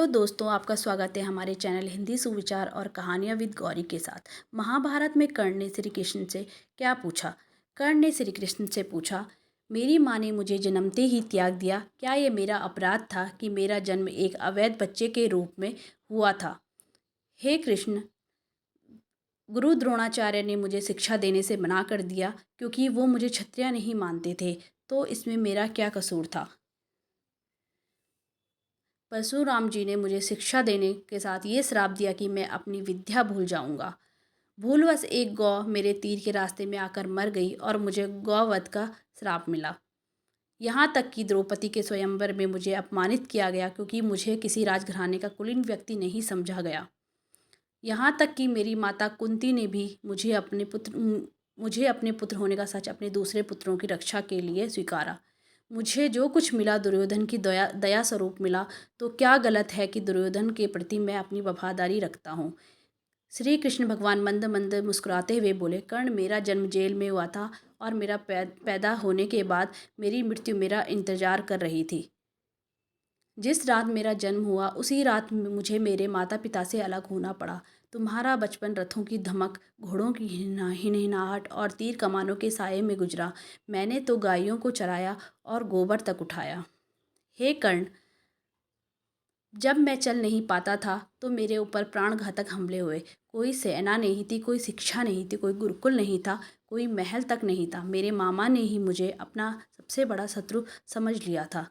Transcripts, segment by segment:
Hello दोस्तों, आपका स्वागत है हमारे चैनल हिंदी सुविचार और कहानियाँ विद गौरी के साथ। महाभारत में कर्ण ने श्री कृष्ण से क्या पूछा? कर्ण ने श्री कृष्ण से पूछा, मेरी माँ ने मुझे जन्मते ही त्याग दिया। क्या ये मेरा अपराध था कि मेरा जन्म एक अवैध बच्चे के रूप में हुआ था? हे कृष्ण, गुरु द्रोणाचार्य ने मुझे शिक्षा देने से मना कर दिया क्योंकि वो मुझे क्षत्रिय नहीं मानते थे। तो इसमें मेरा क्या कसूर था? परशुराम जी ने मुझे शिक्षा देने के साथ ये श्राप दिया कि मैं अपनी विद्या भूल जाऊंगा। भूलवश एक गौ मेरे तीर के रास्ते में आकर मर गई और मुझे गौवध का श्राप मिला। यहाँ तक कि द्रौपदी के स्वयंवर में मुझे अपमानित किया गया क्योंकि मुझे किसी राजघराने का कुलीन व्यक्ति नहीं समझा गया। यहाँ तक कि मेरी माता कुंती ने भी मुझे अपने पुत्र होने का सच अपने दूसरे पुत्रों की रक्षा के लिए स्वीकारा। मुझे जो कुछ मिला दुर्योधन की दया दया स्वरूप मिला, तो क्या गलत है कि दुर्योधन के प्रति मैं अपनी वफादारी रखता हूँ। श्री कृष्ण भगवान मंद मंद मुस्कुराते हुए बोले, कर्ण, मेरा जन्म जेल में हुआ था और मेरा पैदा होने के बाद मेरी मृत्यु मेरा इंतजार कर रही थी। जिस रात मेरा जन्म हुआ उसी रात मुझे मेरे माता पिता से अलग होना पड़ा। तुम्हारा बचपन रथों की धमक, घोड़ों की हिनहिनाहट और तीर कमानों के साये में गुजरा। मैंने तो गायों को चराया और गोबर तक उठाया। हे कर्ण, जब मैं चल नहीं पाता था तो मेरे ऊपर प्राणघातक हमले हुए। कोई सेना नहीं थी, कोई शिक्षा नहीं थी, कोई गुरुकुल नहीं था, कोई महल तक नहीं था। मेरे मामा ने ही मुझे अपना सबसे बड़ा शत्रु समझ लिया था।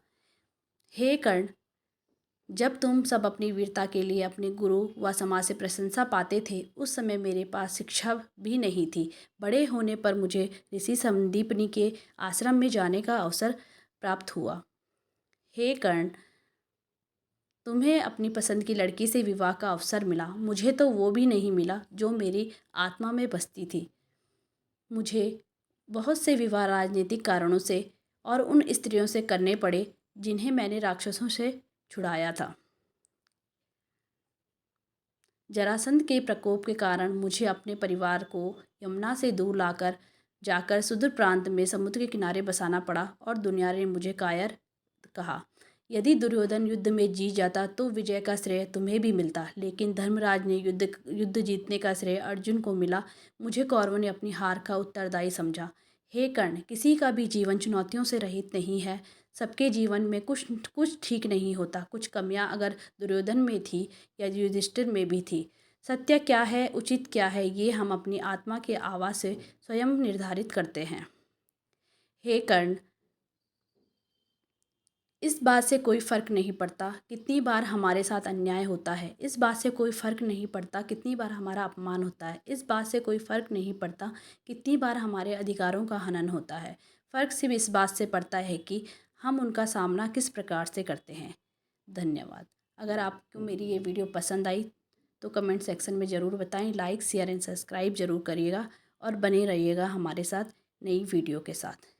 हे कर्ण, जब तुम सब अपनी वीरता के लिए अपने गुरु व समाज से प्रशंसा पाते थे, उस समय मेरे पास शिक्षा भी नहीं थी। बड़े होने पर मुझे ऋषि संदीपनी के आश्रम में जाने का अवसर प्राप्त हुआ। हे कर्ण, तुम्हें अपनी पसंद की लड़की से विवाह का अवसर मिला। मुझे तो वो भी नहीं मिला जो मेरी आत्मा में बसती थी। मुझे बहुत से विवाह राजनीतिक कारणों से और उन स्त्रियों से करने पड़े जिन्हें मैंने राक्षसों से छुड़ाया था। जरासंध के प्रकोप के कारण मुझे अपने परिवार को यमुना से दूर जाकर सुदूर प्रांत में समुद्र के किनारे बसाना पड़ा और दुनिया ने मुझे कायर कहा। यदि दुर्योधन युद्ध में जीत जाता तो विजय का श्रेय तुम्हें भी मिलता, लेकिन धर्मराज ने युद्ध जीतने का श्रेय अर्जुन को मिला। मुझे कौरवों ने अपनी हार का उत्तरदायी समझा। हे कर्ण, किसी का भी जीवन चुनौतियों से रहित नहीं है। सबके जीवन में कुछ कुछ ठीक नहीं होता। कुछ कमियां अगर दुर्योधन में थी या युधिष्ठिर में भी थी। सत्य क्या है, उचित क्या है, ये हम अपनी आत्मा के आवाज़ से स्वयं निर्धारित करते हैं। हे कर्ण, इस बात से कोई फ़र्क नहीं पड़ता कितनी बार हमारे साथ अन्याय होता है। इस बात से कोई फ़र्क नहीं पड़ता कितनी बार हमारा अपमान होता है। इस बात से कोई फ़र्क नहीं पड़ता कितनी बार हमारे अधिकारों का हनन होता है। फ़र्क सिर्फ इस बात से पड़ता है कि हम उनका सामना किस प्रकार से करते हैं। धन्यवाद। अगर आपको मेरी ये वीडियो पसंद आई तो कमेंट सेक्शन में ज़रूर बताएं। लाइक, शेयर एंड सब्सक्राइब ज़रूर करिएगा और बने रहिएगा हमारे साथ नई वीडियो के साथ।